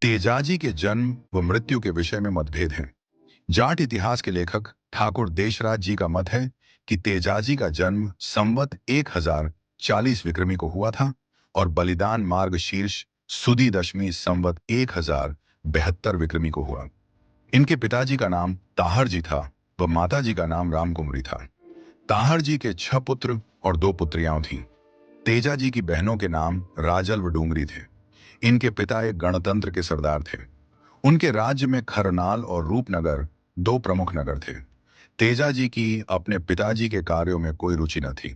तेजाजी के जन्म व मृत्यु के विषय में मतभेद है। जाट इतिहास के लेखक ठाकुर देशराज जी का मत है कि तेजाजी का जन्म संवत 1040 विक्रमी को हुआ था और बलिदान मार्ग शीर्ष सुदी दशमी संवत 1072 विक्रमी को हुआ। इनके पिताजी का नाम ताहर जी था व माताजी का नाम रामकुमरी था। ताहर जी के 6 पुत्र और 2 पुत्रियां थीं। तेजाजी की बहनों के नाम राजल व डूंगरी थे। इनके पिता एक गणतंत्र के सरदार थे। उनके राज्य में खरनाल और रूपनगर 2 प्रमुख नगर थे। तेजाजी की अपने पिताजी के कार्यों में कोई रुचि न थी।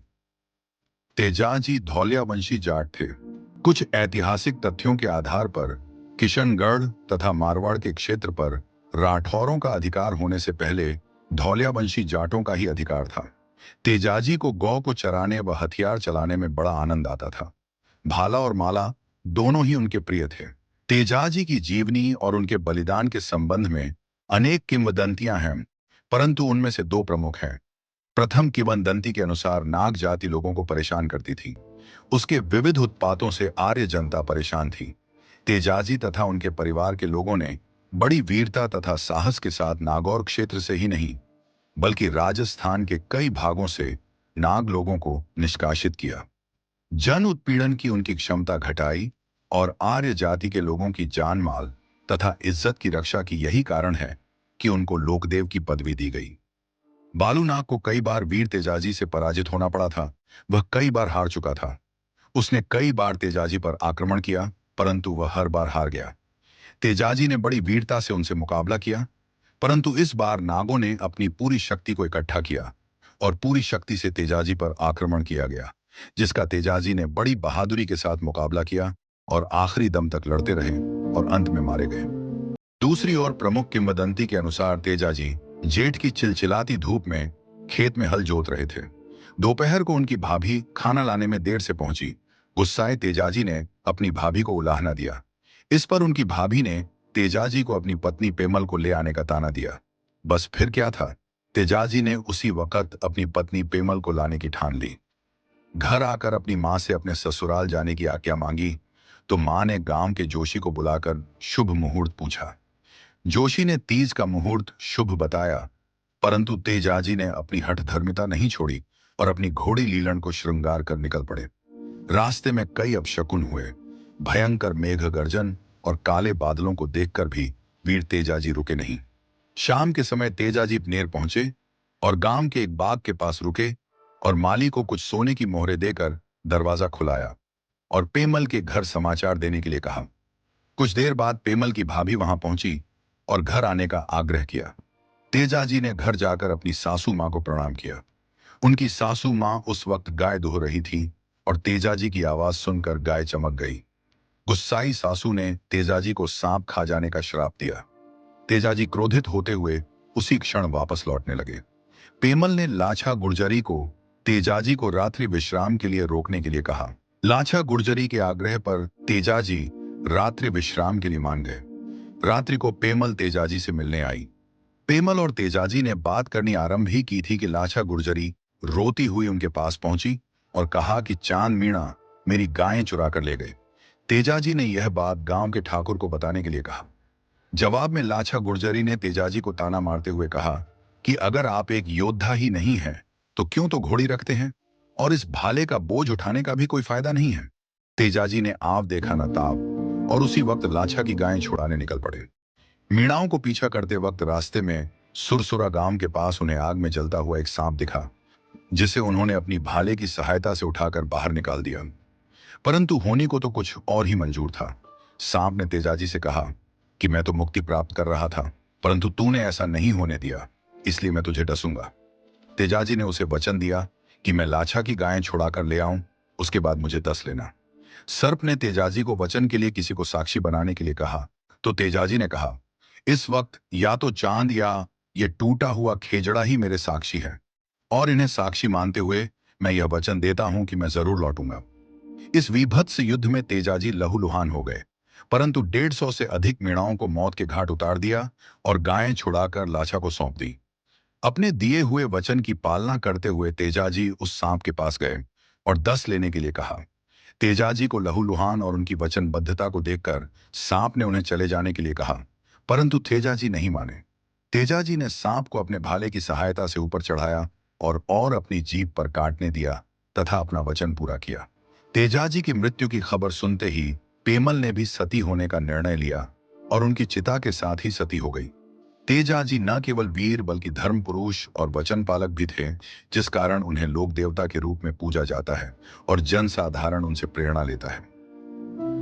तेजाजी धौलिया वंशी जाट थे। कुछ ऐतिहासिक तथ्यों के आधार पर किशनगढ़ तथा मारवाड़ के क्षेत्र पर राठौरों का अधिकार होने से पहले धौलिया वंशी जाटों का ही अधिकार था। तेजाजी को गौ को चराने व हथियार चलाने में बड़ा आनंद आता था। भाला और माला दोनों ही उनके प्रिय थे। तेजाजी की जीवनी और उनके बलिदान के संबंध में अनेक किंवदंतियां हैं, परंतु उनमें से 2 प्रमुख हैं। प्रथम किंवदंती के अनुसार नाग जाति लोगों को परेशान करती थी। उसके विविध उत्पातों से आर्य जनता परेशान थी। तेजाजी तथा उनके परिवार के लोगों ने बड़ी वीरता तथा साहस के साथ नागौर क्षेत्र से ही नहीं, बल्कि राजस्थान के कई भागों से नाग लोगों को निष्कासित किया। जन उत्पीड़न की उनकी क्षमता घटाई और आर्य जाति के लोगों की जान माल तथा इज्जत की रक्षा की यही कारण है कि उनको लोकदेव की पदवी दी गई। बालूनाग को कई बार वीर तेजाजी से पराजित होना पड़ा था। वह कई बार हार चुका था। उसने कई बार तेजाजी पर आक्रमण किया, परंतु वह हर बार हार गया। तेजाजी ने बड़ी वीरता से उनसे मुकाबला किया, परंतु इस बार नागों ने अपनी पूरी शक्ति को इकट्ठा किया और पूरी शक्ति से तेजाजी पर आक्रमण किया गया, जिसका तेजाजी ने बड़ी बहादुरी के साथ मुकाबला किया और आखिरी दम तक लड़ते रहे और अंत में मारे गए। दूसरी ओर प्रमुख किंवदंती के अनुसार तेजाजी जेठ की चिलचिलाती धूप में खेत में हल जोत रहे थे। दोपहर को उनकी भाभी खाना लाने में देर से पहुंची। गुस्साए तेजाजी ने अपनी भाभी को उलाहना दिया। इस पर उनकी भाभी ने तेजाजी को अपनी पत्नी पेमल को ले आने का ताना दिया। बस फिर क्या था, तेजाजी ने उसी वक्त अपनी पत्नी पेमल को लाने की ठान ली। घर आकर अपनी मां से अपने ससुराल जाने की आज्ञा मांगी तो मां ने गांव के जोशी को बुलाकर शुभ मुहूर्त पूछा। जोशी ने तीज का मुहूर्त शुभ बताया, परंतु तेजाजी ने अपनी हठधर्मिता नहीं छोड़ी और अपनी घोड़ी लीलन को श्रृंगार कर निकल पड़े। रास्ते में कई अपशकुन हुए। भयंकर मेघ गर्जन और काले बादलों को देखकर भी वीर तेजाजी रुके नहीं। शाम के समय तेजाजी नेर पहुंचे और गांव के एक बाग के पास रुके और माली को कुछ सोने की मोहरें देकर दरवाजा खुलाया और पेमल के घर समाचार देने के लिए कहा। कुछ देर बाद पेमल की भाभी वहां पहुंची और घर आने का आग्रह किया। तेजाजी ने घर जाकर अपनी सासू मां को प्रणाम किया। उनकी सासू मां उस वक्त गाय दुह रही थी और तेजाजी की आवाज सुनकर गाय चमक गई। गुस्साई सासू ने तेजाजी को सांप खा जाने का श्राप दिया। तेजाजी क्रोधित होते हुए उसी क्षण वापस लौटने लगे। पेमल ने लाछा गुर्जरी को तेजाजी को रात्रि विश्राम के लिए रोकने के लिए कहा। लाछा गुर्जरी के आग्रह पर तेजाजी रात्रि विश्राम के लिए मान गए। रात्रि को पेमल तेजाजी से मिलने आई। पेमल और तेजाजी ने बात करनी आरंभ ही की थी कि लाछा गुर्जरी रोती हुई उनके पास पहुंची और कहा कि चांद मीणा मेरी गायें चुरा कर ले गए। तेजाजी ने यह बात गांव के ठाकुर को बताने के लिए कहा। जवाब में लाछा गुर्जरी ने तेजाजी को ताना मारते हुए कहा कि अगर आप एक योद्धा ही नहीं हैं, तो क्यों तो घोड़ी रखते हैं और इस भाले का बोझ उठाने का भी कोई फायदा नहीं है। तेजाजी ने आव देखा न ताव और उसी वक्त लाछा की गायें छुड़ाने निकल पड़े। मीणाओं को पीछा करते वक्त रास्ते में सुरसुरा गांव के पास उन्हें आग में जलता हुआ एक सांप दिखा, जिसे उन्होंने अपनी भाले की सहायता से उठाकर बाहर निकाल दिया। परंतु होने को तो कुछ और ही मंजूर था। सांप ने तेजाजी से कहा कि मैं तो मुक्ति प्राप्त कर रहा था, परंतु तूने ऐसा नहीं होने दिया, इसलिए मैं तुझे डसूंगा। तेजाजी ने उसे वचन दिया कि मैं लाछा की गायें छुड़ाकर ले आऊं, उसके बाद मुझे डस लेना। सर्प ने तेजाजी को वचन के लिए किसी को साक्षी बनाने के लिए कहा, तो तेजाजी ने कहा, इस वक्त या तो चांद या ये टूटा हुआ खेजड़ा ही मेरे साक्षी है और इन्हें साक्षी मानते हुए मैं यह वचन देता हूं कि मैं जरूर लौटूंगा। इस वीभत्स युद्ध में तेजाजी लहूलुहान हो गए, परंतु 150 से अधिक मीणाओं को मौत के घाट उतार दिया और गायें छुड़ाकर लाछा को सौंप दी। अपने दिए हुए वचन की पालना करते हुए तेजाजी उस सांप के पास गए और डस लेने के लिए कहा। तेजाजी को लहूलुहान और उनकी वचनबद्धता को देखकर सांप ने उन्हें चले जाने के लिए कहा, परंतु तेजाजी नहीं माने। तेजाजी ने सांप को अपने भाले की सहायता से ऊपर चढ़ाया और अपनी जीभ पर काटने दिया तथा अपना वचन पूरा किया। तेजाजी की मृत्यु की खबर सुनते ही पेमल ने भी सती होने का निर्णय लिया और उनकी चिता के साथ ही सती हो गई। तेजाजी न केवल वीर बल्कि धर्म पुरुष और वचन पालक भी थे, जिस कारण उन्हें लोक देवता के रूप में पूजा जाता है और जनसाधारण उनसे प्रेरणा लेता है।